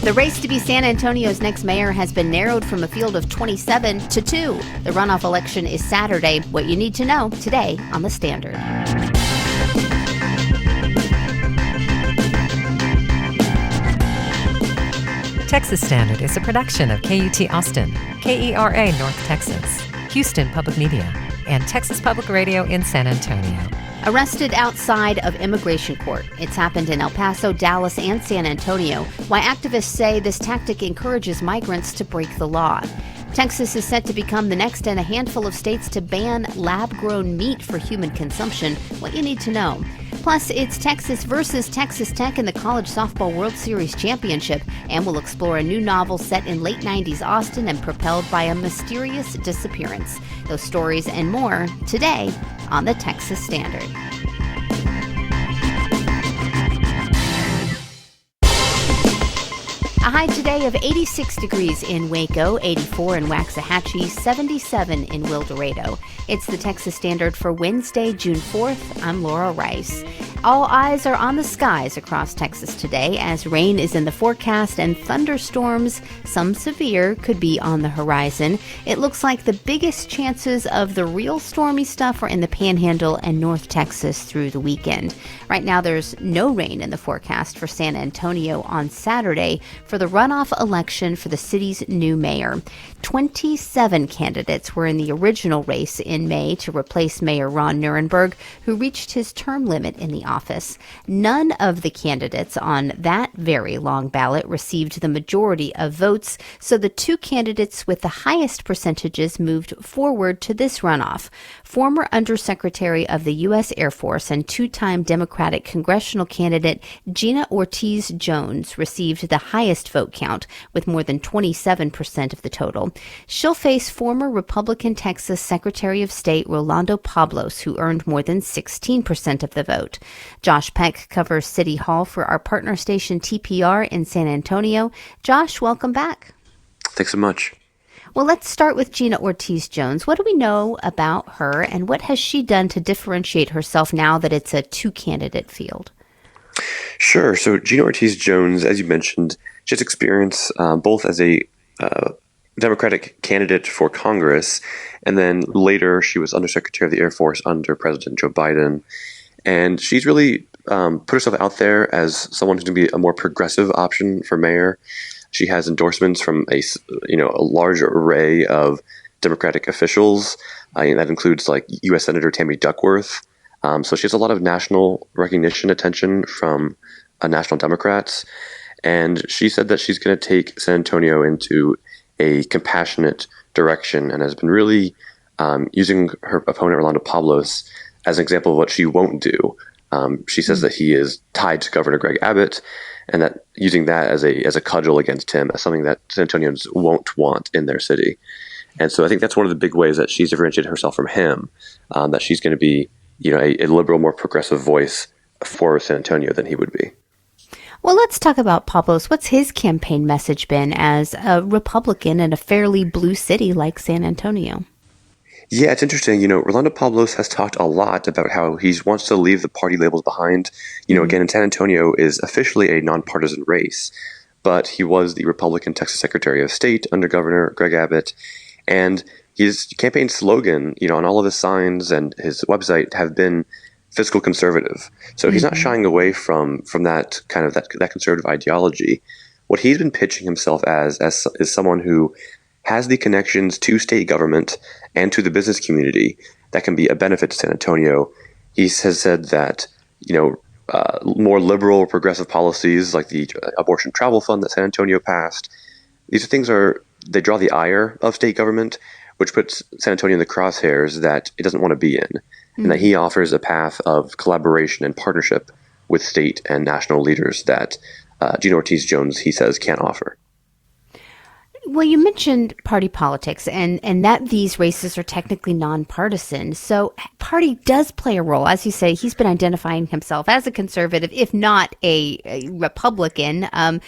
The race to be San Antonio's next mayor has been narrowed from a field of 27 to 2. The runoff election is Saturday. What you need to know today on The Standard. Texas Standard is a production of KUT Austin, KERA North Texas, Houston Public Media, and Texas Public Radio in San Antonio. Arrested outside of immigration court. It's happened in El Paso, Dallas, and San Antonio. Why activists say this tactic encourages migrants to break the law. Texas is set to become the next in a handful of states to ban lab-grown meat for human consumption. What you need to know. Plus, it's Texas versus Texas Tech in the College Softball World Series Championship, and we'll explore a new novel set in late 90s Austin and propelled by a mysterious disappearance. Those stories and more today on the Texas Standard. A high today of 86 degrees in Waco, 84 in Waxahachie, 77 in Wildorado. It's the Texas Standard for Wednesday, June 4th. I'm Laura Rice. All eyes are on the skies across Texas today as rain is in the forecast and thunderstorms, some severe, could be on the horizon. It looks like the biggest chances of the real stormy stuff are in the Panhandle and North Texas through the weekend. Right now there's no rain in the forecast for San Antonio on Saturday for the runoff election for the city's new mayor. 27 candidates were in the original race in May to replace Mayor Ron Nirenberg, who reached his term limit in the office. None of the candidates on that very long ballot received the majority of votes, so the two candidates with the highest percentages moved forward to this runoff. Former Undersecretary of the U.S. Air Force and two-time Democratic congressional candidate Gina Ortiz Jones received the highest vote count, with more than 27% of the total. She'll face former Republican Texas Secretary of State Rolando Pablos, who earned more than 16% of the vote. Josh Peck covers City Hall for our partner station TPR in San Antonio. Josh, welcome back. Thanks so much. Well, let's start with Gina Ortiz Jones. What do we know about her, and what has she done to differentiate herself now that it's a two-candidate field? Sure. So Gina Ortiz Jones, as you mentioned, she has experience both as a Democratic candidate for Congress, and then later she was Undersecretary of the Air Force under President Joe Biden. And she's really put herself out there as someone who's going to be a more progressive option for mayor. She has endorsements from a large array of Democratic officials. That includes like U.S. Senator Tammy Duckworth. So she has a lot of national recognition, attention from national Democrats. And she said that she's going to take San Antonio into a compassionate direction and has been really using her opponent, Rolando Pablos, as an example of what she won't do. She says that he is tied to Governor Greg Abbott, and that using that as a cudgel against him, as something that San Antonians won't want in their city. And so I think that's one of the big ways that she's differentiated herself from him, that she's going to be a liberal, more progressive voice for San Antonio than he would be. Well, let's talk about Pablos. What's his campaign message been as a Republican in a fairly blue city like San Antonio? Yeah, it's interesting. Rolando Pablos has talked a lot about how he wants to leave the party labels behind. Again, in San Antonio is officially a nonpartisan race, but he was the Republican Texas Secretary of State under Governor Greg Abbott. And his campaign slogan, on all of his signs and his website have been fiscal conservative. So he's not shying away from that kind of that conservative ideology. What he's been pitching himself as is someone who has the connections to state government and to the business community that can be a benefit to San Antonio. He has said that, more liberal, progressive policies like the abortion travel fund that San Antonio passed, these things they draw the ire of state government, which puts San Antonio in the crosshairs that it doesn't want to be in, and that he offers a path of collaboration and partnership with state and national leaders that Gina Ortiz Jones, he says, can't offer. Well, you mentioned party politics and that these races are technically nonpartisan. So party does play a role. As you say, he's been identifying himself as a conservative, if not a Republican. How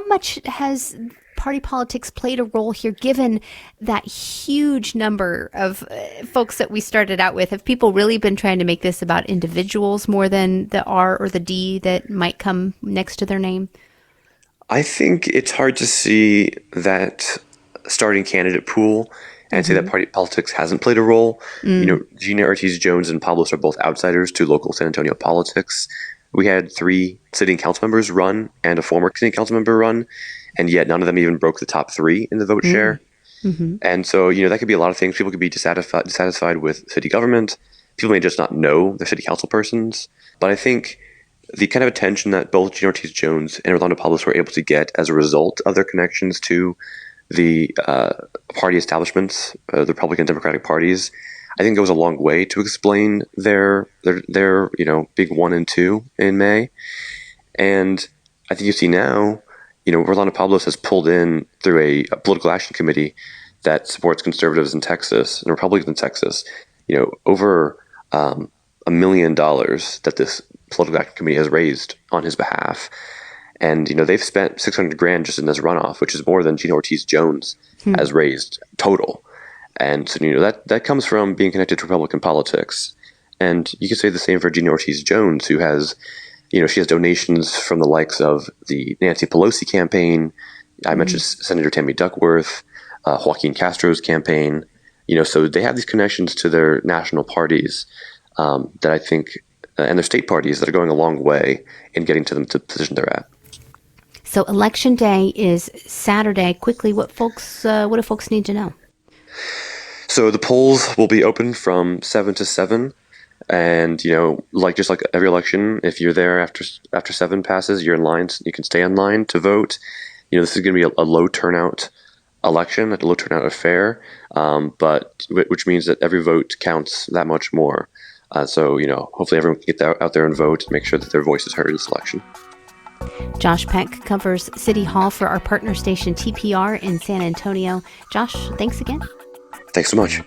much has party politics played a role here, given that huge number of folks that we started out with? Have people really been trying to make this about individuals more than the R or the D that might come next to their name? I think it's hard to see that starting candidate pool and say that party politics hasn't played a role. Gina Ortiz Jones and Pablos are both outsiders to local San Antonio politics. We had 3 sitting council members run and a former sitting council member run, and yet none of them even broke the top 3 in the vote share. And so, that could be a lot of things. People could be dissatisfied with city government. People may just not know their city council persons. But I think the kind of attention that both Gina Ortiz Jones and Rolando Pablos were able to get as a result of their connections to the party establishments, the Republican and Democratic parties, I think goes a long way to explain their big 1 and 2 in May. And I think you see now, Rolando Pablos has pulled in through a political action committee that supports conservatives in Texas and Republicans in Texas, over $1 million that this political action committee has raised on his behalf. And, they've spent $600,000 just in this runoff, which is more than Gina Ortiz Jones has raised total. And so, that comes from being connected to Republican politics. And you could say the same for Gina Ortiz Jones, who has, she has donations from the likes of the Nancy Pelosi campaign. I mentioned Senator Tammy Duckworth, Joaquin Castro's campaign. So they have these connections to their national parties that I think, and their state parties that are going a long way in getting to them to the position they're at. So Election Day is Saturday. Quickly, what do folks need to know? So the polls will be open from 7 to 7. And, just like every election, if you're there after 7 passes, you're in line. You can stay in line to vote. This is going to be a low turnout election, a low turnout affair, but which means that every vote counts that much more. So, hopefully everyone can get out there and vote and make sure that their voice is heard in this election. Josh Peck covers City Hall for our partner station TPR in San Antonio. Josh, thanks again. Thanks so much.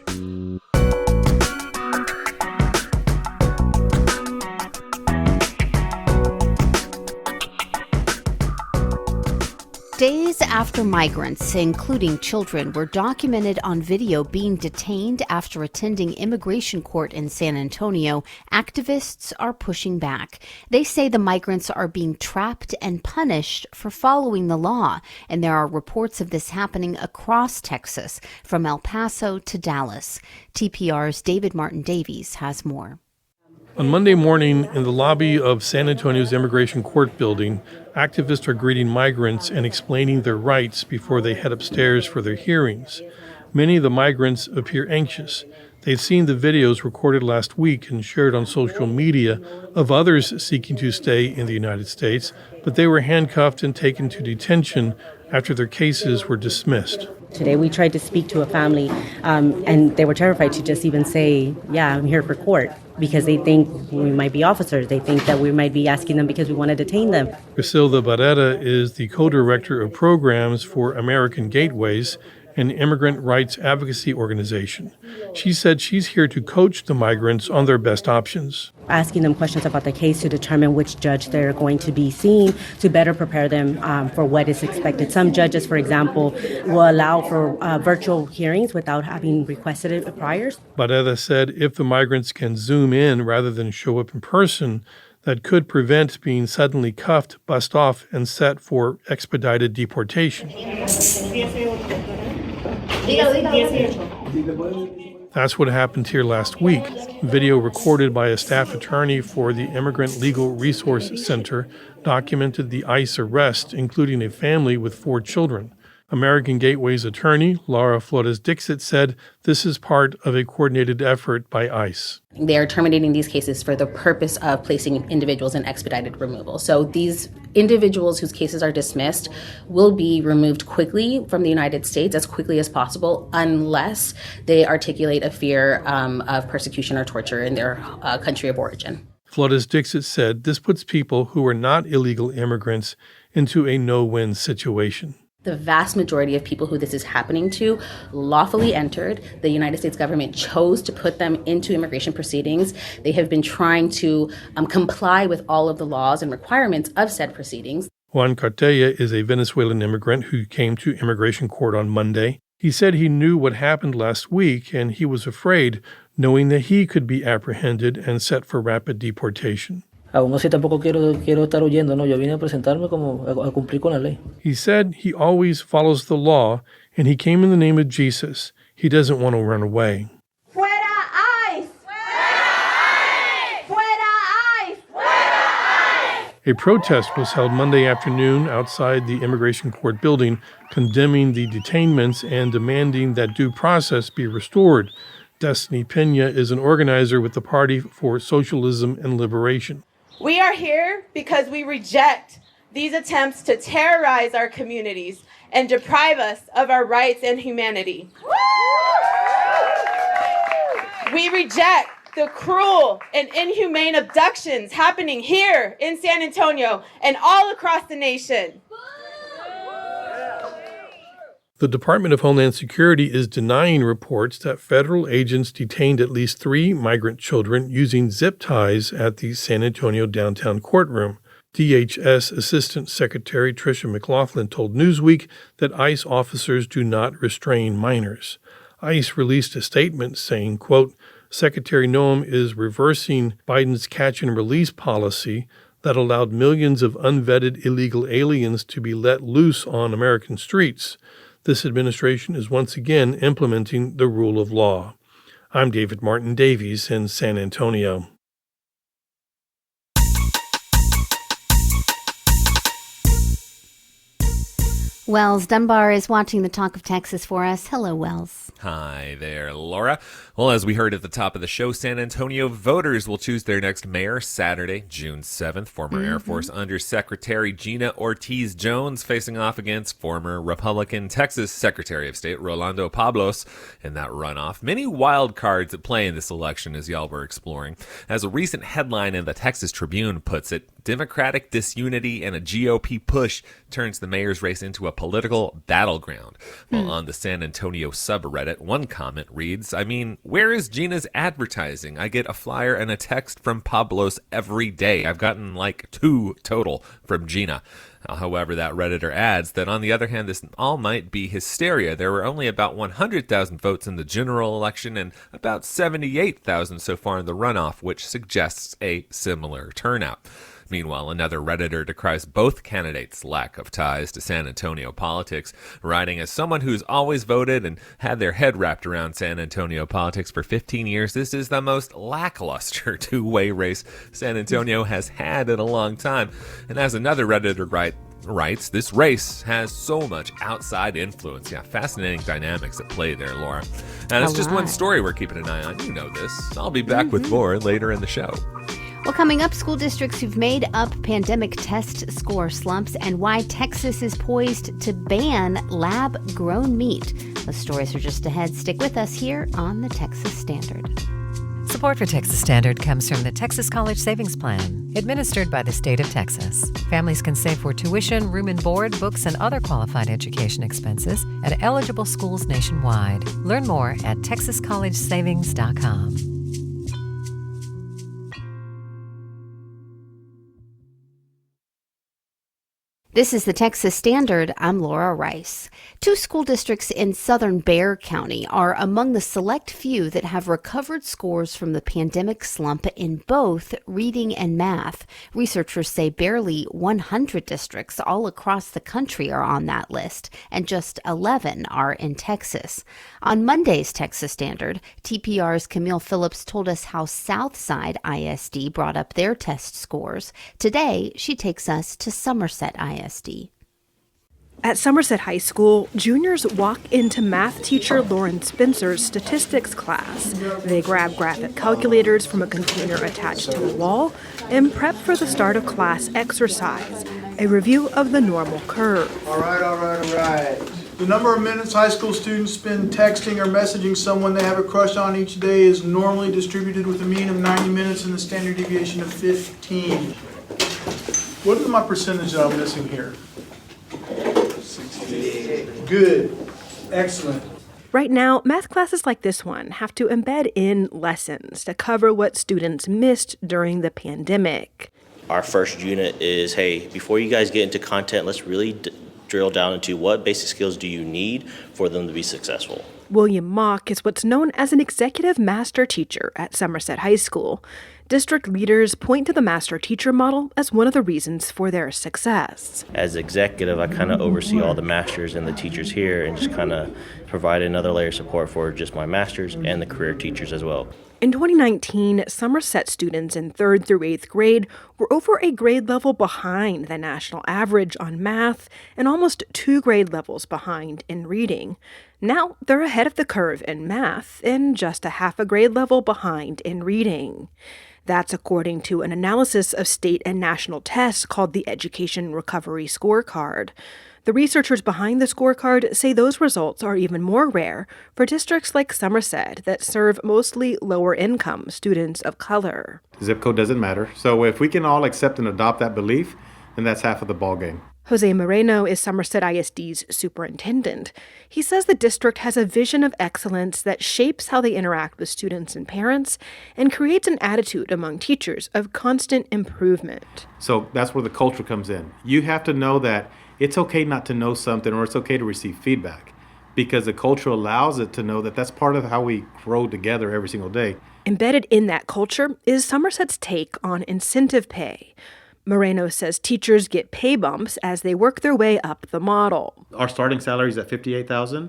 Days after migrants, including children, were documented on video being detained after attending immigration court in San Antonio, activists are pushing back. They say the migrants are being trapped and punished for following the law, and there are reports of this happening across Texas, from El Paso to Dallas. TPR's David Martin Davies has more. On Monday morning, in the lobby of San Antonio's Immigration Court building, activists are greeting migrants and explaining their rights before they head upstairs for their hearings. Many of the migrants appear anxious. They've seen the videos recorded last week and shared on social media of others seeking to stay in the United States, but they were handcuffed and taken to detention after their cases were dismissed. Today we tried to speak to a family, and they were terrified to just even say, yeah, I'm here for court, because they think we might be officers. They think that we might be asking them because we want to detain them. Griselda Barrera is the co-director of programs for American Gateways, an immigrant rights advocacy organization. She said she's here to coach the migrants on their best options. Asking them questions about the case to determine which judge they're going to be seeing to better prepare them for what is expected. Some judges, for example, will allow for virtual hearings without having requested it prior. Barrera said if the migrants can Zoom in rather than show up in person, that could prevent being suddenly cuffed, bussed off, and set for expedited deportation. That's what happened here last week. Video recorded by a staff attorney for the Immigrant Legal Resource Center documented the ICE arrest, including a family with 4 children. American Gateway's attorney, Laura Flores-Dixit, said this is part of a coordinated effort by ICE. They are terminating these cases for the purpose of placing individuals in expedited removal. So these individuals whose cases are dismissed will be removed quickly from the United States, as quickly as possible, unless they articulate a fear of persecution or torture in their country of origin. Flores-Dixit said this puts people who are not illegal immigrants into a no-win situation. The vast majority of people who this is happening to lawfully entered. The United States government chose to put them into immigration proceedings. They have been trying to comply with all of the laws and requirements of said proceedings. Juan Cartella is a Venezuelan immigrant who came to immigration court on Monday. He said he knew what happened last week, and he was afraid, knowing that he could be apprehended and set for rapid deportation. Aún así tampoco quiero estar huyendo, ¿no? Yo vine a presentarme como a cumplir con la ley. He said he always follows the law, and he came in the name of Jesus. He doesn't want to run away. Fuera ICE! Fuera ICE! Fuera ICE! A protest was held Monday afternoon outside the immigration court building, condemning the detainments and demanding that due process be restored. Destiny Pena is an organizer with the Party for Socialism and Liberation. We are here because we reject these attempts to terrorize our communities and deprive us of our rights and humanity. We reject the cruel and inhumane abductions happening here in San Antonio and all across the nation. The Department of Homeland Security is denying reports that federal agents detained at least 3 migrant children using zip ties at the San Antonio downtown courtroom. DHS Assistant Secretary Tricia McLaughlin told Newsweek that ICE officers do not restrain minors. ICE released a statement saying, quote, Secretary Noem is reversing Biden's catch-and-release policy that allowed millions of unvetted illegal aliens to be let loose on American streets. This administration is once again implementing the rule of law. I'm David Martin Davies in San Antonio. Wells Dunbar is watching the Talk of Texas for us. Hello, Wells. Hi there, Laura. Well, as we heard at the top of the show, San Antonio voters will choose their next mayor Saturday, June 7th. Former Air Force Undersecretary Gina Ortiz Jones facing off against former Republican Texas Secretary of State Rolando Pablos in that runoff. Many wild cards at play in this election, as y'all were exploring. As a recent headline in the Texas Tribune puts it, Democratic disunity and a GOP push turns the mayor's race into a political battleground. Well, on the San Antonio subreddit, one comment reads, I mean, where is Gina's advertising? I get a flyer and a text from Pablos every day. I've gotten like 2 total from Gina. However, that Redditor adds that on the other hand, this all might be hysteria. There were only about 100,000 votes in the general election and about 78,000 so far in the runoff, which suggests a similar turnout. Meanwhile, another Redditor decries both candidates' lack of ties to San Antonio politics, writing, as someone who's always voted and had their head wrapped around San Antonio politics for 15 years, this is the most lackluster two-way race San Antonio has had in a long time. And as another Redditor writes, this race has so much outside influence. Yeah, fascinating dynamics at play there, Laura. And it's just one story we're keeping an eye on. You know this. I'll be back with more later in the show. Well, coming up, school districts who've made up pandemic test score slumps and why Texas is poised to ban lab-grown meat. Those stories are just ahead. Stick with us here on the Texas Standard. Support for Texas Standard comes from the Texas College Savings Plan, administered by the state of Texas. Families can save for tuition, room and board, books, and other qualified education expenses at eligible schools nationwide. Learn more at texascollegesavings.com. This is the Texas Standard. I'm Laura Rice. 2 school districts in southern Bexar County are among the select few that have recovered scores from the pandemic slump in both reading and math. Researchers say barely 100 districts all across the country are on that list, and just 11 are in Texas. On Monday's Texas Standard, TPR's Camille Phillips told us how Southside ISD brought up their test scores. Today, she takes us to Somerset ISD. At Somerset High School, juniors walk into math teacher Lauren Spencer's statistics class. They grab graphic calculators from a container attached to a wall and prep for the start of class exercise, a review of the normal curve. All right. The number of minutes high school students spend texting or messaging someone they have a crush on each day is normally distributed with a mean of 90 minutes and a standard deviation of 15. What is my percentage that I'm missing here? 68. Good. Excellent. Right now, math classes like this one have to embed in lessons to cover what students missed during the pandemic. Our first unit is, hey, before you guys get into content, let's really drill down into what basic skills do you need for them to be successful. William Mock is what's known as an executive master teacher at Somerset High School. District leaders point to the master-teacher model as one of the reasons for their success. As executive, I kind of oversee all the masters and the teachers here and just kind of provide another layer of support for just my masters and the career teachers as well. In 2019, Somerset students in 3rd through 8th grade were over a grade level behind the national average on math and almost 2 grade levels behind in reading. Now they're ahead of the curve in math and just a half a grade level behind in reading. That's according to an analysis of state and national tests called the Education Recovery Scorecard. The researchers behind the scorecard say those results are even more rare for districts like Somerset that serve mostly lower-income students of color. Zip code doesn't matter. So if we can all accept and adopt that belief, then that's half of the ballgame. Jose Moreno is Somerset ISD's superintendent. He says the district has a vision of excellence that shapes how they interact with students and parents and creates an attitude among teachers of constant improvement. So that's where the culture comes in. You have to know that it's okay not to know something, or it's okay to receive feedback, because the culture allows it to know that that's part of how we grow together every single day. Embedded in that culture is Somerset's take on incentive pay. Moreno says teachers get pay bumps as they work their way up the model. Our starting salary is at $58,000.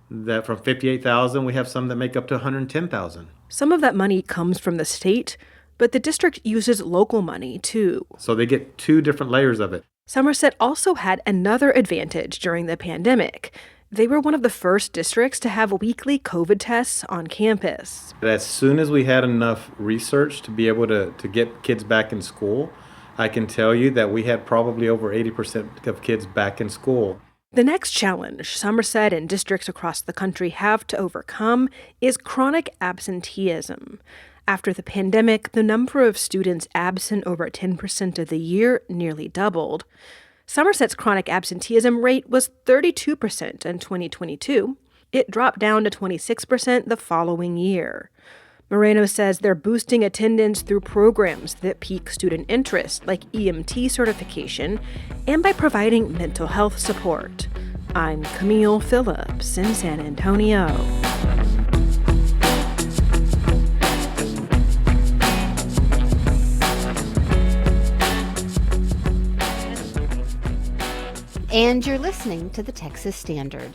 That from $58,000, we have some that make up to $110,000. Some of that money comes from the state, but the district uses local money too. So they get 2 different layers of it. Somerset also had another advantage during the pandemic. They were one of the first districts to have weekly COVID tests on campus. As soon as we had enough research to be able to get kids back in school, I can tell you that we had probably over 80% of kids back in school. The next challenge Somerset and districts across the country have to overcome is chronic absenteeism. After the pandemic, the number of students absent over 10% of the year nearly doubled. Somerset's chronic absenteeism rate was 32% in 2022. It dropped down to 26% the following year. Moreno says they're boosting attendance through programs that pique student interest, like EMT certification, and by providing mental health support. I'm Camille Phillips in San Antonio. And you're listening to the Texas Standard.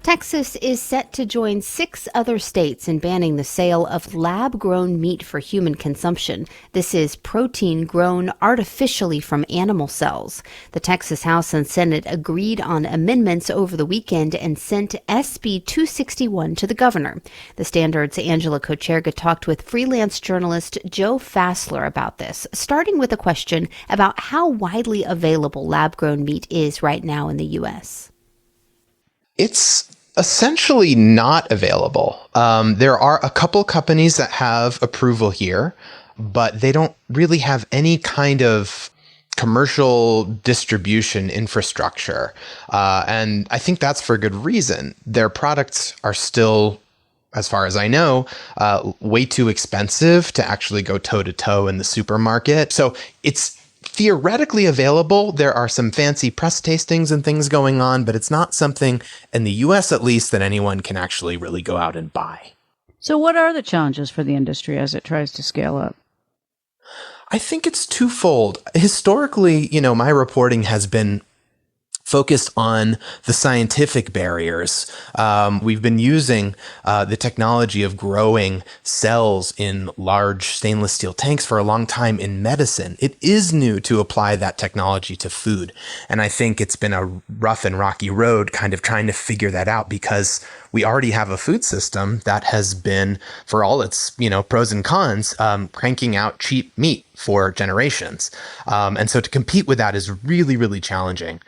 Texas is set to join 6 other states in banning the sale of lab-grown meat for human consumption. This is protein grown artificially from animal cells. The Texas House and Senate agreed on amendments over the weekend and sent SB 261 to the governor. The Standard's Angela Kocherga talked with freelance journalist Joe Fassler about this, starting with a question about how widely available lab-grown meat is right now in the U.S. It's essentially not available. There are a couple companies that have approval here, but they don't really have any kind of commercial distribution infrastructure. And I think that's for good reason. Their products are still, as far as I know, way too expensive to actually go toe-to-toe in the supermarket. So it's theoretically available. There are some fancy press tastings and things going on, but it's not something, in the U.S. at least, that anyone can actually really go out and buy. So what are the challenges for the industry as it tries to scale up? I think it's twofold. Historically, my reporting has been focused on the scientific barriers. We've been using the technology of growing cells in large stainless steel tanks for a long time in medicine. It is new to apply that technology to food. And I think it's been a rough and rocky road kind of trying to figure that out, because we already have a food system that has been, for all its, pros and cons, cranking out cheap meat for generations. And so to compete with that is really, really challenging.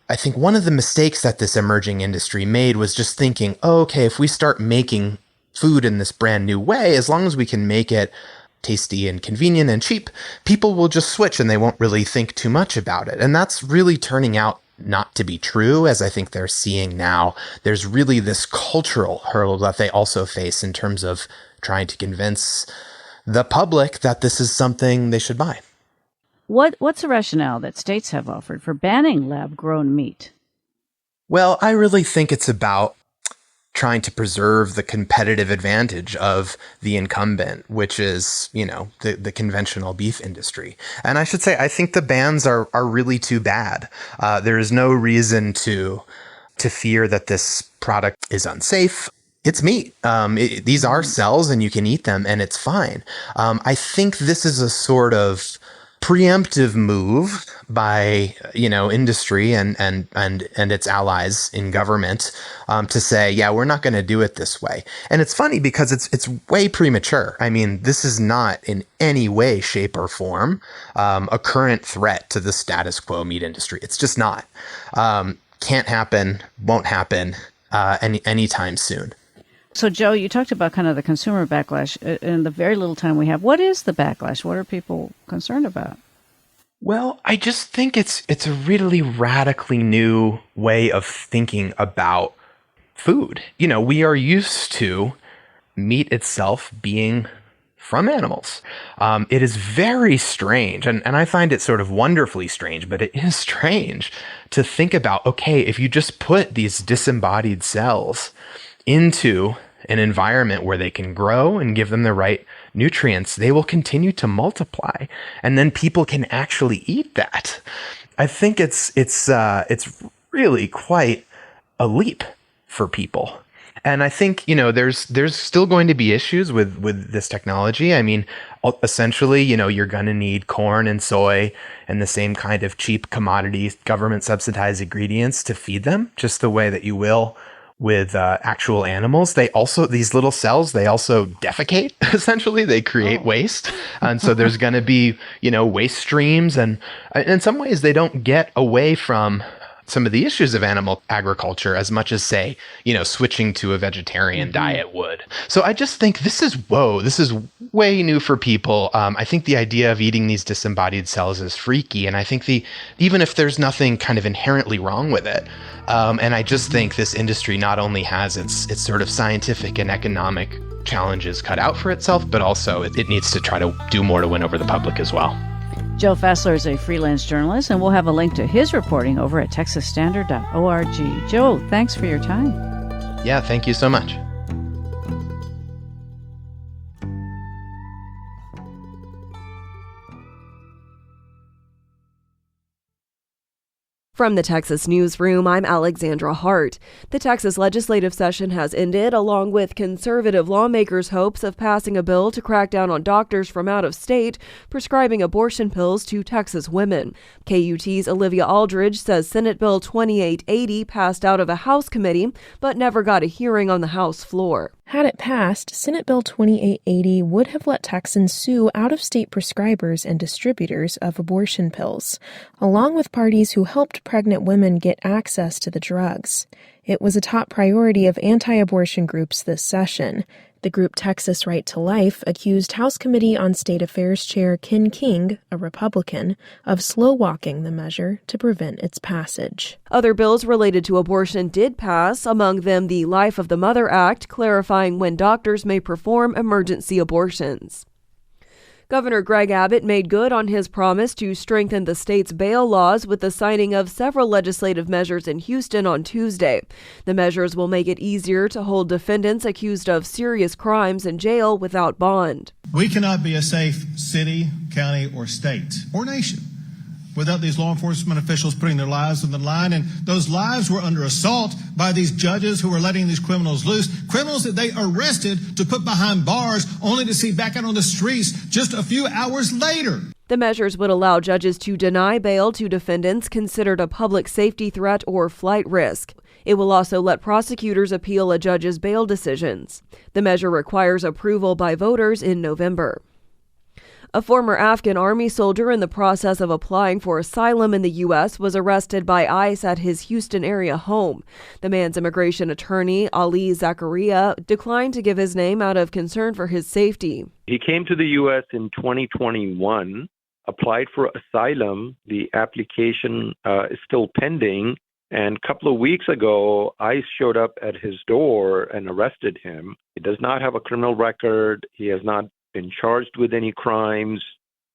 I think one of the mistakes that this emerging industry made was just thinking, okay, if we start making food in this brand new way, as long as we can make it tasty and convenient and cheap, people will just switch and they won't really think too much about it. And that's really turning out not to be true, as I think they're seeing now. There's really this cultural hurdle that they also face in terms of trying to convince the public that this is something they should buy. What's the rationale that states have offered for banning lab-grown meat? Well, I really think it's about trying to preserve the competitive advantage of the incumbent, which is, the conventional beef industry. And I should say, I think the bans are really too bad. There is no reason to fear that this product is unsafe. It's meat. These are cells and you can eat them and it's fine. I think this is a sort of preemptive move by industry and its allies in government to say, yeah, we're not going to do it this way. And it's funny because it's way premature. I mean, this is not in any way, shape, or form a current threat to the status quo meat industry. It's just not. Can't happen. Won't happen anytime soon. So, Joe, you talked about kind of the consumer backlash in the very little time we have. What is the backlash? What are people concerned about? Well, I just think it's a really radically new way of thinking about food. We are used to meat itself being from animals. It is very strange, and I find it sort of wonderfully strange, but it is strange to think about, okay, if you just put these disembodied cells into an environment where they can grow and give them the right nutrients, they will continue to multiply, and then people can actually eat that. I think it's really quite a leap for people. And I think, there's still going to be issues with this technology. I mean, essentially, you're going to need corn and soy and the same kind of cheap commodity government subsidized ingredients to feed them, just the way that you will with actual animals. These little cells, they also defecate, essentially. They create waste. And so there's going to be, waste streams. And in some ways, they don't get away from some of the issues of animal agriculture as much as, say, switching to a vegetarian diet would. So I just think this is way new for people. I think the idea of eating these disembodied cells is freaky. And I think even if there's nothing kind of inherently wrong with it, and I just think this industry not only has its sort of scientific and economic challenges cut out for itself, but also it needs to try to do more to win over the public as well. Joe Fassler is a freelance journalist, and we'll have a link to his reporting over at texasstandard.org. Joe, thanks for your time. Yeah, thank you so much. From the Texas Newsroom, I'm Alexandra Hart. The Texas legislative session has ended, along with conservative lawmakers' hopes of passing a bill to crack down on doctors from out of state prescribing abortion pills to Texas women. KUT's Olivia Aldridge says Senate Bill 2880 passed out of a House committee, but never got a hearing on the House floor. Had it passed, Senate Bill 2880 would have let Texans sue out-of-state prescribers and distributors of abortion pills, along with parties who helped pregnant women get access to the drugs. It was a top priority of anti-abortion groups this session. The group Texas Right to Life accused House Committee on State Affairs Chair Ken King, a Republican, of slow-walking the measure to prevent its passage. Other bills related to abortion did pass, among them the Life of the Mother Act, clarifying when doctors may perform emergency abortions. Governor Greg Abbott made good on his promise to strengthen the state's bail laws with the signing of several legislative measures in Houston on Tuesday. The measures will make it easier to hold defendants accused of serious crimes in jail without bond. We cannot be a safe city, county, or state, or nation without these law enforcement officials putting their lives on the line. And those lives were under assault by these judges who were letting these criminals loose, criminals that they arrested to put behind bars only to see back out on the streets just a few hours later. The measures would allow judges to deny bail to defendants considered a public safety threat or flight risk. It will also let prosecutors appeal a judge's bail decisions. The measure requires approval by voters in November. A former Afghan army soldier in the process of applying for asylum in the U.S. was arrested by ICE at his Houston area home. The man's immigration attorney, Ali Zakaria, declined to give his name out of concern for his safety. He came to the U.S. in 2021, applied for asylum. The application is still pending. And a couple of weeks ago, ICE showed up at his door and arrested him. He does not have a criminal record. He has not been charged with any crimes.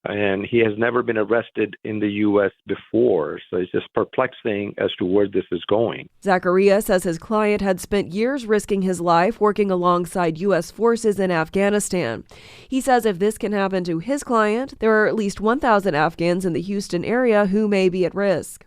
and he has never been arrested in the U.S. before. So it's just perplexing as to where this is going. Zachariah says his client had spent years risking his life working alongside U.S. forces in Afghanistan. He says if this can happen to his client, there are at least 1,000 Afghans in the Houston area who may be at risk.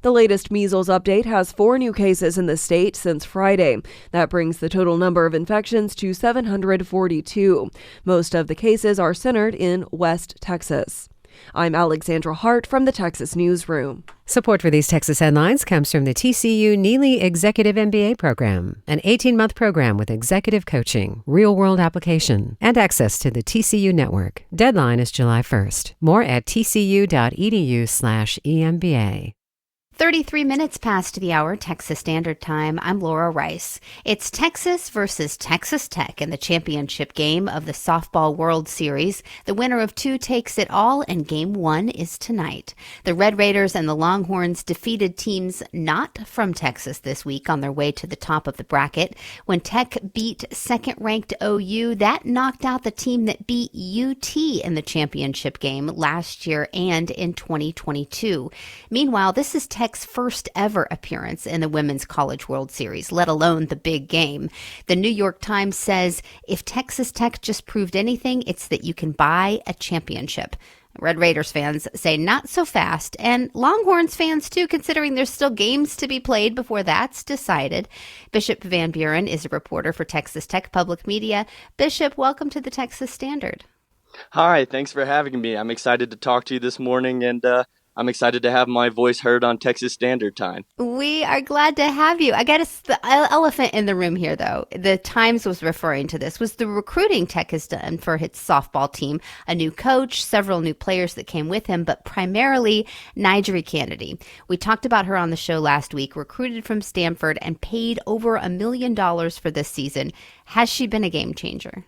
The latest measles update has 4 new cases in the state since Friday. That brings the total number of infections to 742. Most of the cases are centered in West Texas. I'm Alexandra Hart from the Texas Newsroom. Support for these Texas headlines comes from the TCU Neely Executive MBA program, an 18-month program with executive coaching, real-world application, and access to the TCU network. Deadline is July 1st. More at tcu.edu/EMBA. 33 minutes past the hour, Texas Standard Time. I'm Laura Rice. It's Texas versus Texas Tech in the championship game of the Softball World Series. The winner of 2 takes it all, and Game 1 is tonight. The Red Raiders and the Longhorns defeated teams not from Texas this week on their way to the top of the bracket. When Tech beat second-ranked OU, that knocked out the team that beat UT in the championship game last year and in 2022. Meanwhile, this is Tech's first ever appearance in the Women's College World Series, let alone the big game. The New York Times says if Texas Tech just proved anything, it's that you can buy a championship. Red Raiders fans say not so fast, and Longhorns fans too, considering there's still games to be played before that's decided. Bishop Van Buren is a reporter for Texas Tech Public Media. Bishop, welcome to the Texas Standard. Hi, thanks for having me. I'm excited to talk to you this morning, and I'm excited to have my voice heard on Texas Standard Time. We are glad to have you. I guess the elephant in the room here, though, the Times was referring to this, was the recruiting Tech has done for its softball team. A new coach, several new players that came with him, but primarily Nigeri Kennedy. We talked about her on the show last week, recruited from Stanford and paid over $1 million for this season. Has she been a game changer?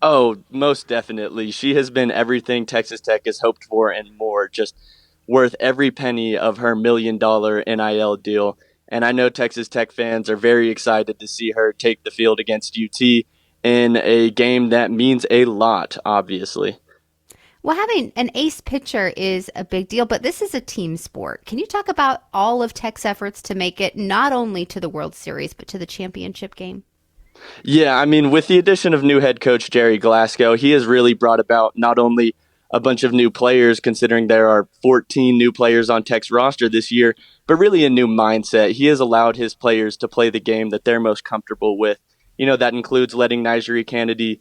Oh, most definitely. She has been everything Texas Tech has hoped for and more, just worth every penny of her $1 million NIL deal. And I know Texas Tech fans are very excited to see her take the field against UT in a game that means a lot, obviously. Well, having an ace pitcher is a big deal, but this is a team sport. Can you talk about all of Tech's efforts to make it not only to the World Series, but to the championship game? Yeah, I mean, with the addition of new head coach Jerry Glasgow, he has really brought about not only a bunch of new players, considering there are 14 new players on Tech's roster this year, but really a new mindset. He has allowed his players to play the game that they're most comfortable with. You know, that includes letting Nigeri Kennedy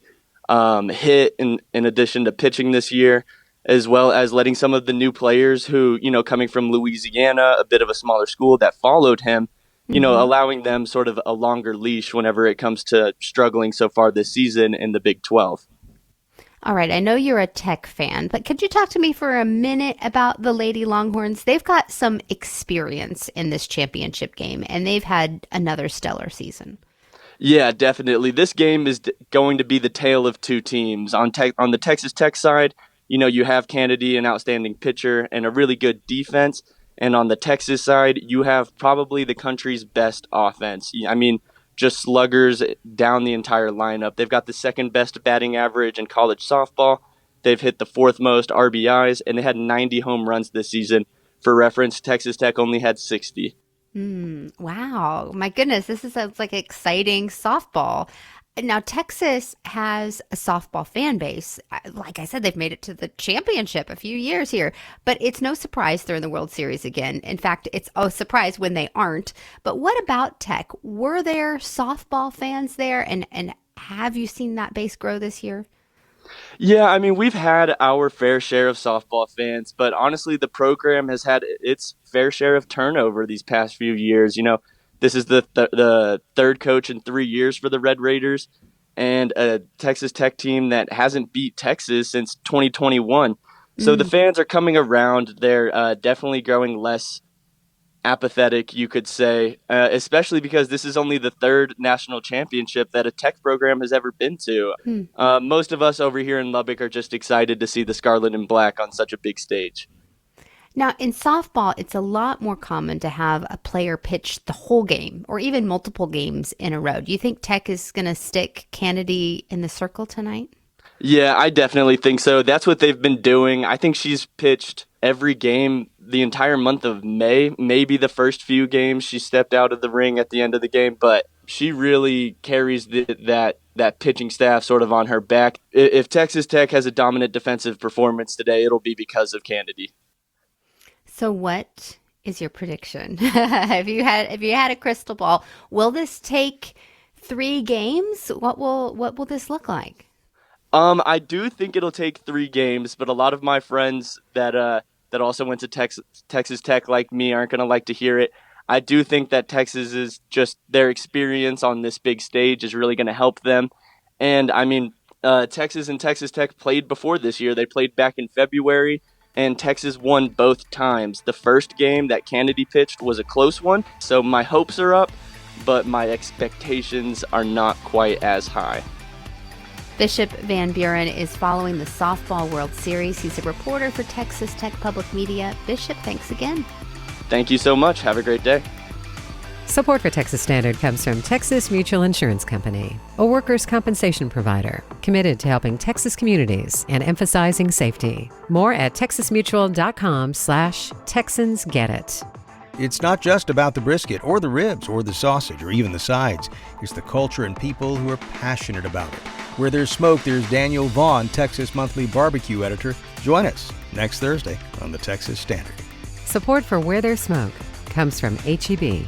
hit in addition to pitching this year, as well as letting some of the new players who, you know, coming from Louisiana, a bit of a smaller school that followed him, you know, allowing them sort of a longer leash whenever it comes to struggling so far this season in the Big 12. All right, I know you're a Tech fan, but could you talk to me for a minute about the Lady Longhorns? They've got some experience in this championship game, and they've had another stellar season. Yeah, definitely. This game is going to be the tale of two teams. On the Texas Tech side, you know, you have Kennedy, an outstanding pitcher, and a really good defense. And on the Texas side, you have probably the country's best offense. I mean, just sluggers down the entire lineup. They've got the second best batting average in college softball. They've hit the 4th most RBIs, and they had 90 home runs this season. For reference, Texas Tech only had 60. Wow. My goodness, this sounds like exciting softball. Now, Texas has a softball fan base. Like I said, they've made it to the championship a few years here, but it's no surprise they're in the World Series again. In fact, it's a surprise when they aren't. But what about Tech? Were there softball fans there, and have you seen that base grow this year? Yeah, I mean, we've had our fair share of softball fans, but honestly, the program has had its fair share of turnover these past few years. You know, this is the third coach in 3 years for the Red Raiders, and a Texas Tech team that hasn't beat Texas since 2021. So the fans are coming around. They're definitely growing less apathetic, you could say, especially because this is only the third national championship that a Tech program has ever been to. Most of us over here in Lubbock are just excited to see the Scarlet and Black on such a big stage. Now, in softball, it's a lot more common to have a player pitch the whole game or even multiple games in a row. Do you think Tech is going to stick Kennedy in the circle tonight? Yeah, I definitely think so. That's what they've been doing. I think she's pitched every game the entire month of May. Maybe the first few games she stepped out of the ring at the end of the game, but she really carries that pitching staff sort of on her back. If Texas Tech has a dominant defensive performance today, it'll be because of Kennedy. So what is your prediction? Have you had a crystal ball? Will this take 3 games? What will this look like? I do think it'll take 3 games, but a lot of my friends that also went to Texas Tech like me aren't going to like to hear it. I do think that Texas is just their experience on this big stage is really going to help them. And I mean, Texas and Texas Tech played before this year. They played back in February, and Texas won both times. The first game that Kennedy pitched was a close one, so my hopes are up, but my expectations are not quite as high. Bishop Van Buren is following the Softball World Series. He's a reporter for Texas Tech Public Media. Bishop, thanks again. Thank you so much. Have a great day. Support for Texas Standard comes from Texas Mutual Insurance Company, a workers' compensation provider committed to helping Texas communities and emphasizing safety. More at texasmutual.com/TexansGetIt. It's not just about the brisket or the ribs or the sausage or even the sides. It's the culture and people who are passionate about it. Where there's smoke, there's Daniel Vaughn, Texas Monthly Barbecue Editor. Join us next Thursday on the Texas Standard. Support for Where There's Smoke comes from H-E-B.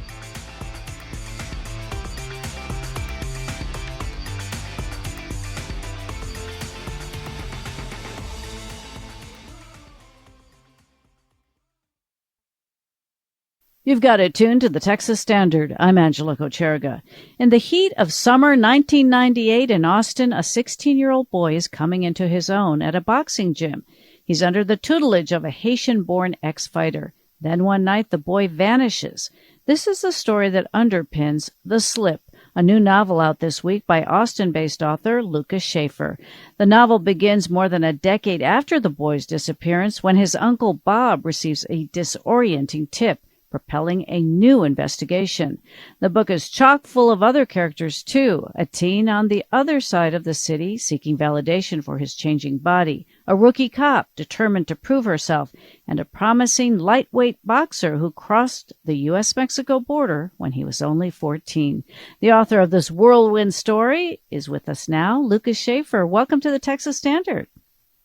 You've got it tuned to the Texas Standard. I'm Angela Kocherga. In the heat of summer 1998 in Austin, a 16-year-old boy is coming into his own at a boxing gym. He's under the tutelage of a Haitian-born ex-fighter. Then one night, the boy vanishes. This is the story that underpins The Slip, a new novel out this week by Austin-based author Lucas Schaefer. The novel begins more than a decade after the boy's disappearance when his uncle Bob receives a disorienting tip, propelling a new investigation. The book is chock full of other characters, too. A teen on the other side of the city seeking validation for his changing body, a rookie cop determined to prove herself, and a promising lightweight boxer who crossed the U.S.-Mexico border when he was only 14. The author of this whirlwind story is with us now, Lucas Schaefer. Welcome to the Texas Standard.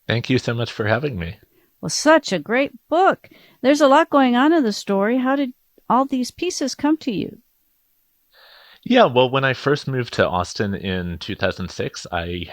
Thank you so much for having me. Well, such a great book. There's a lot going on in the story. How did all these pieces come to you? Yeah, well, when I first moved to Austin in 2006, I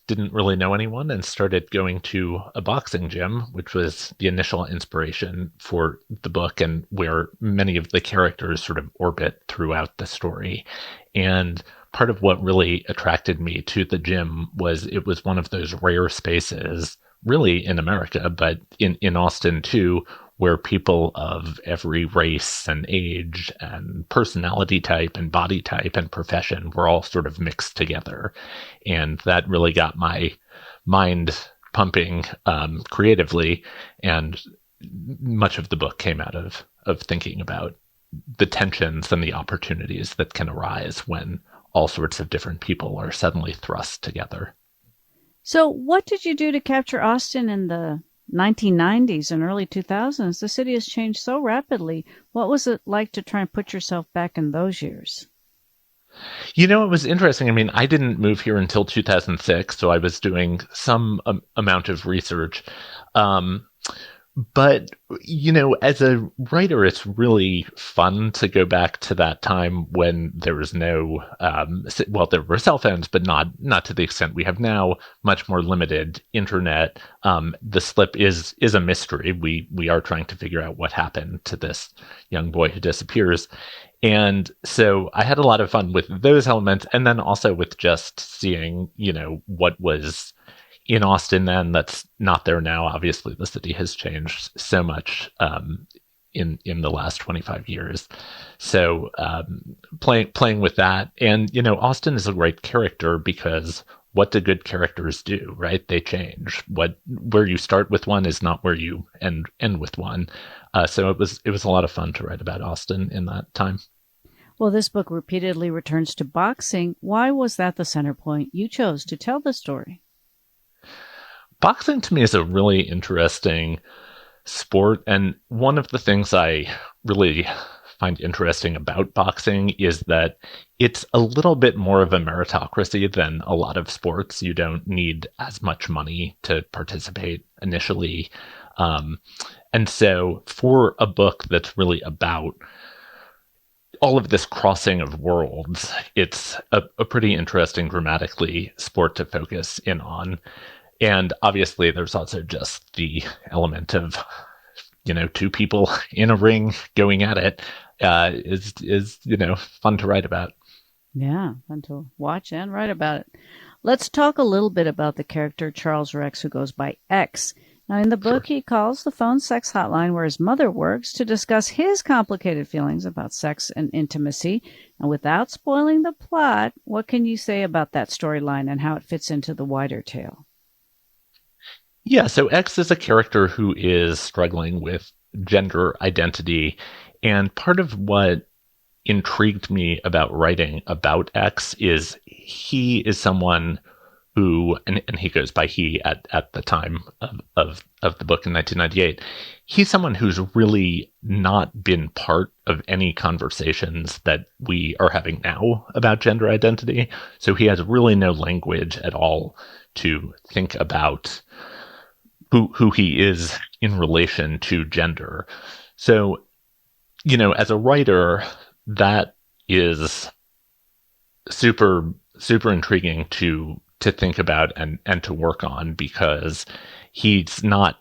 didn't really know anyone and started going to a boxing gym, which was the initial inspiration for the book and where many of the characters sort of orbit throughout the story. And part of what really attracted me to the gym was it was one of those rare spaces really in America, but in Austin too, where people of every race and age and personality type and body type and profession were all sort of mixed together. And that really got my mind pumping creatively. And much of the book came out of thinking about the tensions and the opportunities that can arise when all sorts of different people are suddenly thrust together. So what did you do to capture Austin in the 1990s and early 2000s? The city has changed so rapidly. What was it like to try and put yourself back in those years? You know, it was interesting. I mean, I didn't move here until 2006, so I was doing some amount of research. But, you know, as a writer, it's really fun to go back to that time when there was no, there were cell phones, but not to the extent we have now, much more limited internet. The Slip is a mystery. We are trying to figure out what happened to this young boy who disappears. And so I had a lot of fun with those elements, and then also with just seeing, you know, what was in Austin then that's not there now. Obviously, the city has changed so much in the last 25 years. So playing with that. And, you know, Austin is a great character because what do good characters do, right? They change. Where you start with one is not where you end with one. So it was a lot of fun to write about Austin in that time. Well, this book repeatedly returns to boxing. Why was that the center point you chose to tell the story? boxing to me is a really interesting sport. And one of the things I really find interesting about boxing is that it's a little bit more of a meritocracy than a lot of sports. You don't need as much money to participate initially. And so for a book that's really about all of this crossing of worlds, it's a pretty interesting dramatically sport to focus in on. And obviously there's also just the element of, two people in a ring going at it is fun to write about. Yeah, fun to watch and write about it. Let's talk a little bit about the character Charles Rex, who goes by X. Now, in the book, He calls the phone sex hotline where his mother works to discuss his complicated feelings about sex and intimacy. And without spoiling the plot, what can you say about that storyline and how it fits into the wider tale? Yeah, so X is a character who is struggling with gender identity. And part of what intrigued me about writing about X is he is someone who, and he goes by he at the time of the book in 1998, he's someone who's really not been part of any conversations that we are having now about gender identity. So he has really no language at all to think about who he is in relation to gender. So, as a writer, that is super, super intriguing to think about and to work on, because he's not,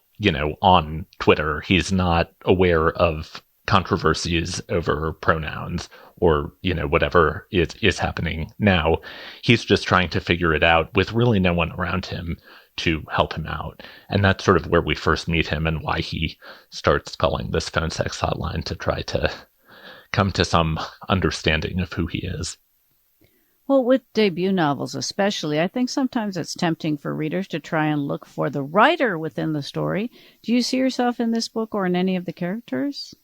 on Twitter, he's not aware of controversies over pronouns or, whatever is happening now. He's just trying to figure it out with really no one around him to help him out. And that's sort of where we first meet him and why he starts calling this phone sex hotline to try to come to some understanding of who he is. Well, with debut novels especially, I think sometimes it's tempting for readers to try and look for the writer within the story. Do you see yourself in this book or in any of the characters?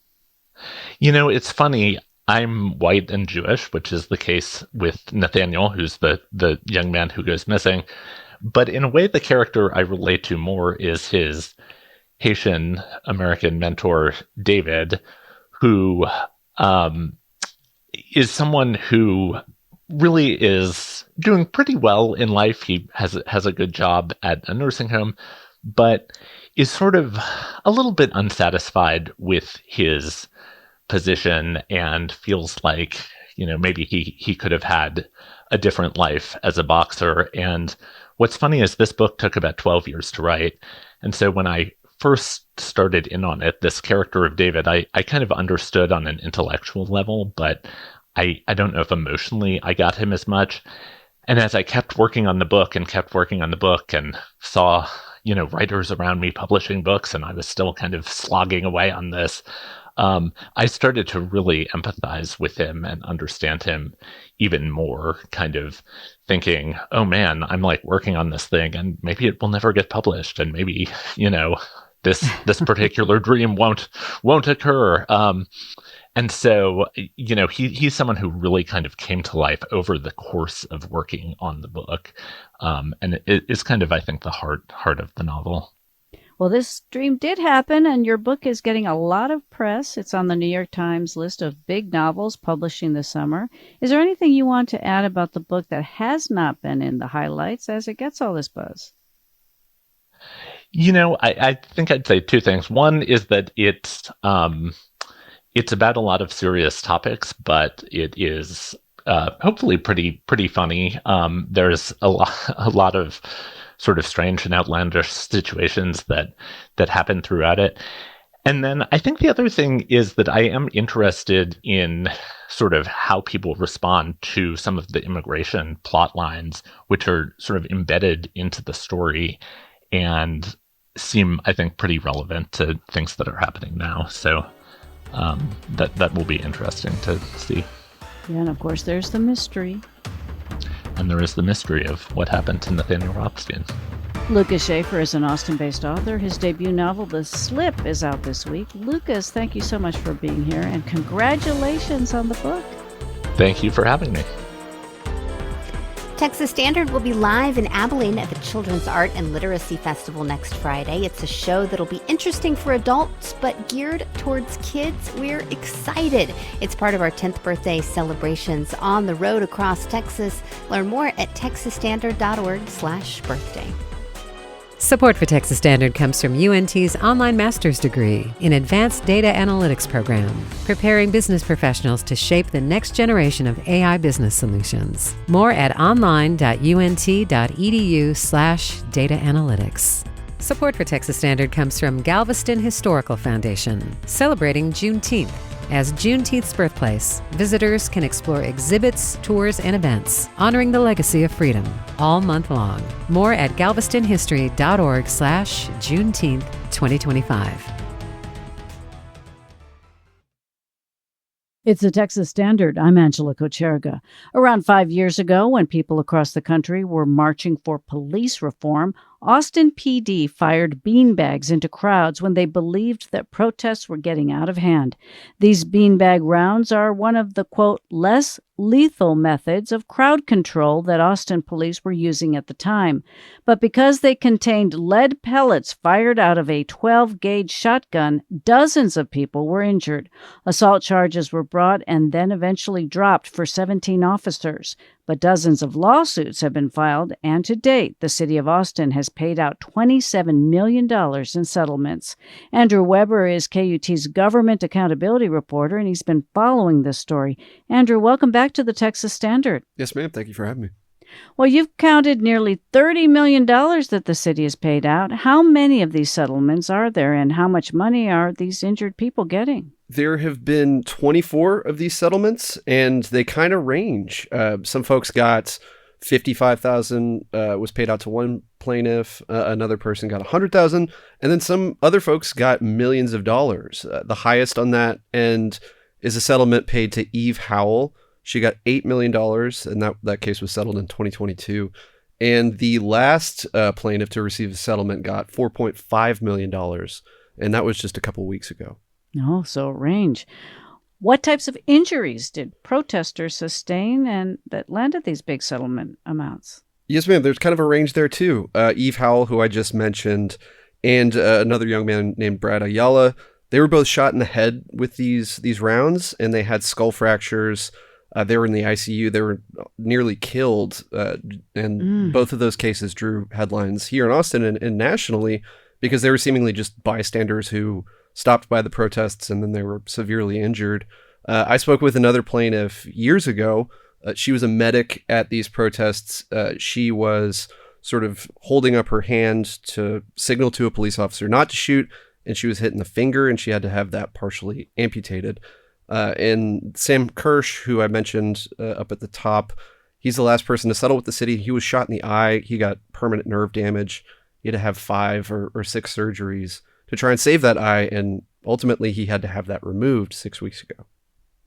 It's funny. I'm white and Jewish, which is the case with Nathaniel, who's the young man who goes missing. But in a way, the character I relate to more is his Haitian American mentor, David, who is someone who really is doing pretty well in life. He has a good job at a nursing home, but is sort of a little bit unsatisfied with his position and feels like, maybe he could have had a different life as a boxer. And what's funny is this book took about 12 years to write. And so when I first started in on it, this character of David, I kind of understood on an intellectual level, but I don't know if emotionally I got him as much. And as I kept working on the book and saw, writers around me publishing books, and I was still kind of slogging away on this, I started to really empathize with him and understand him even more, kind of thinking, oh man, I'm like working on this thing and maybe it will never get published. And maybe, this particular dream won't occur. And so, he's someone who really kind of came to life over the course of working on the book. And it is kind of, I think, the heart of the novel. Well, this dream did happen, and your book is getting a lot of press. It's on the New York Times list of big novels publishing this summer. Is there anything you want to add about the book that has not been in the highlights as it gets all this buzz? I think I'd say two things. One is that it's about a lot of serious topics, but it is hopefully pretty funny. There's a lot of sort of strange and outlandish situations that happen throughout it. And then I think the other thing is that I am interested in sort of how people respond to some of the immigration plot lines, which are sort of embedded into the story and seem, I think, pretty relevant to things that are happening now. So that will be interesting to see. Yeah, and of course, there's the mystery. And there is the mystery of what happened to Nathaniel Rothstein. Lucas Schaefer is an Austin-based author. His debut novel, The Slip, is out this week. Lucas, thank you so much for being here, and congratulations on the book. Thank you for having me. Texas Standard will be live in Abilene at the Children's Art and Literacy Festival next Friday. It's a show that'll be interesting for adults, but geared towards kids. We're excited. It's part of our 10th birthday celebrations on the road across Texas. Learn more at texasstandard.org/birthday. Support for Texas Standard comes from UNT's online master's degree in Advanced Data Analytics program, preparing business professionals to shape the next generation of AI business solutions. More at online.unt.edu/data analytics. Support for Texas Standard comes from Galveston Historical Foundation, celebrating Juneteenth. As Juneteenth's birthplace, visitors can explore exhibits, tours, and events honoring the legacy of freedom all month long. More at galvestonhistory.org/Juneteenth 2025. It's the Texas Standard. I'm Angela Kocherga. Around 5 years ago, when people across the country were marching for police reform, Austin PD fired beanbags into crowds when they believed that protests were getting out of hand. These beanbag rounds are one of the, quote, less lethal methods of crowd control that Austin police were using at the time. But because they contained lead pellets fired out of a 12-gauge shotgun, dozens of people were injured. Assault charges were brought and then eventually dropped for 17 officers. But dozens of lawsuits have been filed, and to date, the city of Austin has paid out $27 million in settlements. Andrew Weber is KUT's government accountability reporter, and he's been following this story. Andrew, welcome back to the Texas Standard. Yes, ma'am. Thank you for having me. Well, you've counted nearly $30 million that the city has paid out. How many of these settlements are there, and how much money are these injured people getting? There have been 24 of these settlements, and they kind of range. Some folks got $55,000 was paid out to one plaintiff. Another person got $100,000, and then some other folks got millions of dollars. The highest on that end is a settlement paid to Eve Howell. She got $8 million, and that case was settled in 2022. And the last plaintiff to receive a settlement got $4.5 million, and that was just a couple weeks ago. Oh, so range. What types of injuries did protesters sustain and that landed these big settlement amounts? Yes, ma'am. There's kind of a range there, too. Eve Howell, who I just mentioned, and another young man named Brad Ayala, they were both shot in the head with these rounds, and they had skull fractures. They were in the ICU. They were nearly killed, and both of those cases drew headlines here in Austin and nationally because they were seemingly just bystanders who stopped by the protests, and then they were severely injured. I spoke with another plaintiff years ago. She was a medic at these protests. She was sort of holding up her hand to signal to a police officer not to shoot, and she was hit in the finger, and she had to have that partially amputated. And Sam Kirsch, who I mentioned up at the top, he's the last person to settle with the city. He was shot in the eye. He got permanent nerve damage. He had to have 5 or 6 surgeries to try and save that eye, and ultimately he had to have that removed 6 weeks ago.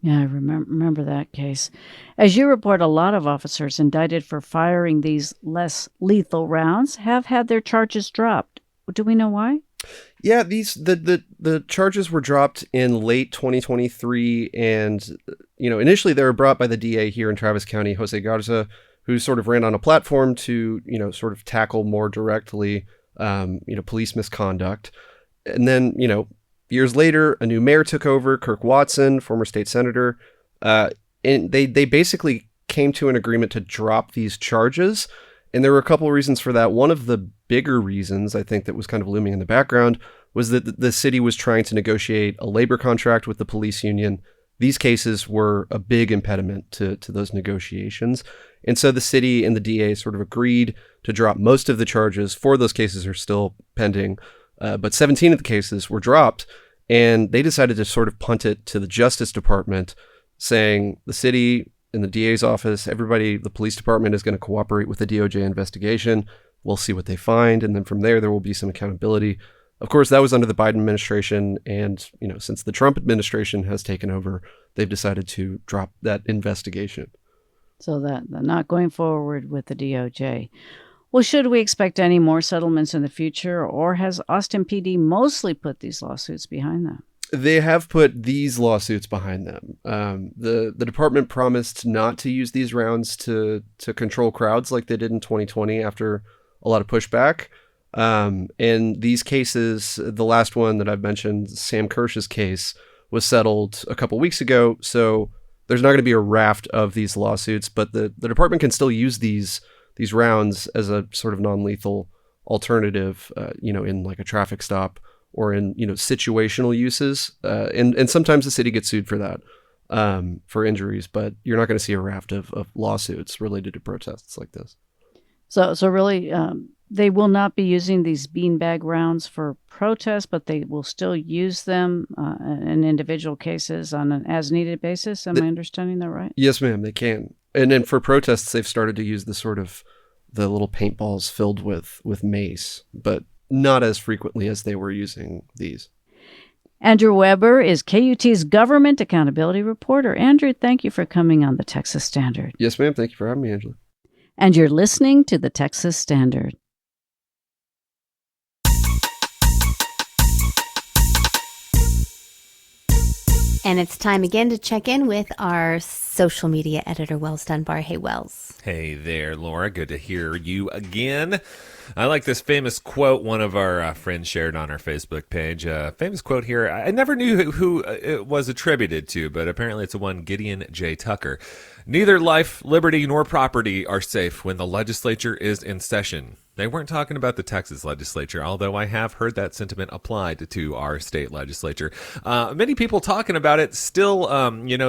Yeah, I remember that case. As you report, a lot of officers indicted for firing these less lethal rounds have had their charges dropped. Do we know why? Yeah, the charges were dropped in late 2023, and initially they were brought by the DA here in Travis County, Jose Garza, who sort of ran on a platform to sort of tackle more directly police misconduct. And then, years later, a new mayor took over, Kirk Watson, former state senator, and they basically came to an agreement to drop these charges. And there were a couple of reasons for that. One of the bigger reasons, I think, that was kind of looming in the background was that the city was trying to negotiate a labor contract with the police union. These cases were a big impediment to those negotiations. And so the city and the DA sort of agreed to drop most of the charges. 4 of those cases are still pending. But 17 of the cases were dropped, and they decided to sort of punt it to the Justice Department, saying the city and the DA's office, everybody, the police department is going to cooperate with the DOJ investigation. We'll see what they find, and then from there will be some accountability. Of course, that was under the Biden administration, and since the Trump administration has taken over, they've decided to drop that investigation. So that they're not going forward with the DOJ. Well, should we expect any more settlements in the future, or has Austin PD mostly put these lawsuits behind them? They have put these lawsuits behind them. The department promised not to use these rounds to control crowds like they did in 2020 after a lot of pushback. And these cases, the last one that I've mentioned, Sam Kirsch's case, was settled a couple weeks ago. So there's not going to be a raft of these lawsuits, but the department can still use these rounds as a sort of non-lethal alternative, in like a traffic stop or in, situational uses. And sometimes the city gets sued for that, for injuries, but you're not going to see a raft of lawsuits related to protests like this. So really, they will not be using these beanbag rounds for protests, but they will still use them in individual cases on an as-needed basis. Am I understanding that right? Yes, ma'am, they can. And then for protests, they've started to use the little paintballs filled with mace, but not as frequently as they were using these. Andrew Weber is KUT's government accountability reporter. Andrew, thank you for coming on the Texas Standard. Yes, ma'am. Thank you for having me, Angela. And you're listening to the Texas Standard. And it's time again to check in with our social media editor, Wells Dunbar. Hey, Wells. Hey there, Laura. Good to hear you again. I like this famous quote one of our friends shared on our Facebook page. Famous quote here. I never knew who it was attributed to, but apparently it's the one Gideon J. Tucker. Neither life, liberty, nor property are safe when the legislature is in session. They weren't talking about the Texas legislature, although I have heard that sentiment applied to our state legislature. Many people talking about it still,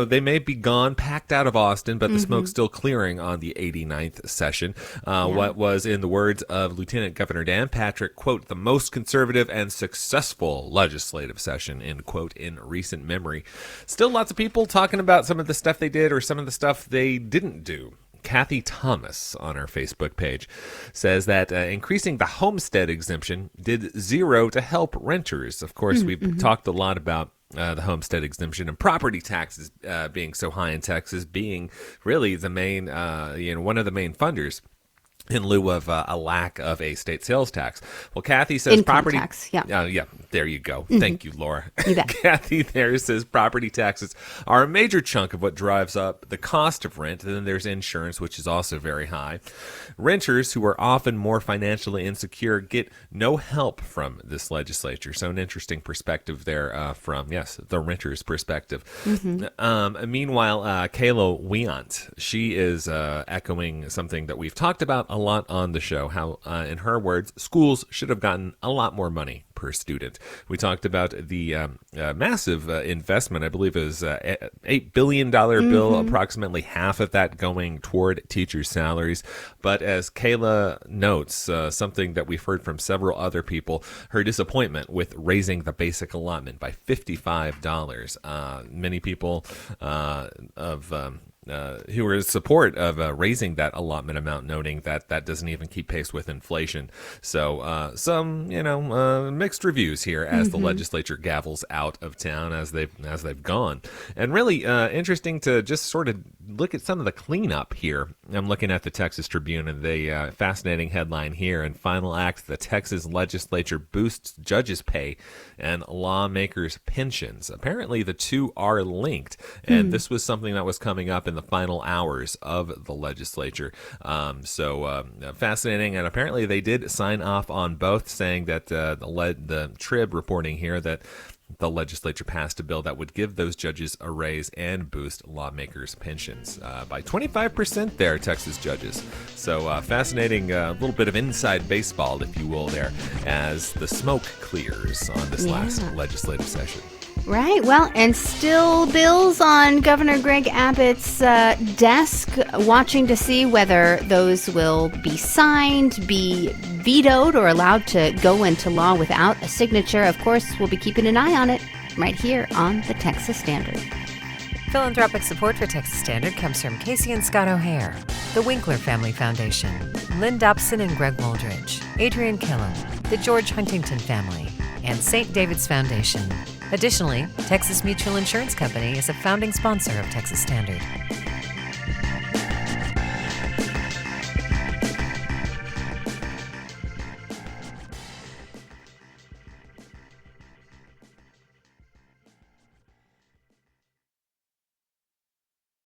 they may be gone, packed out of Austin, but the smoke's still clearing on the 89th session. What was, in the words of Lieutenant Governor Dan Patrick, quote, the most conservative and successful legislative session, end quote, in recent memory. Still lots of people talking about some of the stuff they did or some of the stuff they didn't do. Kathy Thomas on our Facebook page says that increasing the homestead exemption did zero to help renters. Of course, we've talked a lot about the homestead exemption and property taxes being so high in Texas, being really the main, one of the main funders in lieu of a lack of a state sales tax. Well, Kathy says income property tax, yeah. There you go. Thank you, Laura. You bet. Kathy there says property taxes are a major chunk of what drives up the cost of rent. And then there's insurance, which is also very high. Renters, who are often more financially insecure, get no help from this legislature. So an interesting perspective there from, the renter's perspective. Meanwhile, Kayla Weant, she is echoing something that we've talked about a lot on the show, how, in her words, schools should have gotten a lot more money per student. We talked about the massive investment, I believe it was $8 billion bill, approximately half of that going toward teachers' salaries. But as Kayla notes, something that we've heard from several other people, her disappointment with raising the basic allotment by $55. Many people who are in support of raising that allotment amount, noting that that doesn't even keep pace with inflation. So some, mixed reviews here as the legislature gavels out of town as they've gone. And really interesting to just sort of look at some of the cleanup here. I'm looking at the Texas Tribune and the fascinating headline here. In final act, the Texas legislature boosts judges' pay and lawmakers' pensions. Apparently the two are linked, and this was something that was coming up in the final hours of the legislature. So fascinating, and apparently they did sign off on both, saying that the Trib reporting here that the legislature passed a bill that would give those judges a raise and boost lawmakers' pensions by 25% there, Texas judges. So fascinating, little bit of inside baseball, if you will, there as the smoke clears on this last legislative session. Right. Well, and still bills on Governor Greg Abbott's desk, watching to see whether those will be signed, be vetoed, or allowed to go into law without a signature. Of course, we'll be keeping an eye on it right here on the Texas Standard. Philanthropic support for Texas Standard comes from Casey and Scott O'Hare, the Winkler Family Foundation, Lynn Dobson and Greg Wooldridge, Adrian Killam, the George Huntington family, and St. David's Foundation. Additionally, Texas Mutual Insurance Company is a founding sponsor of Texas Standard.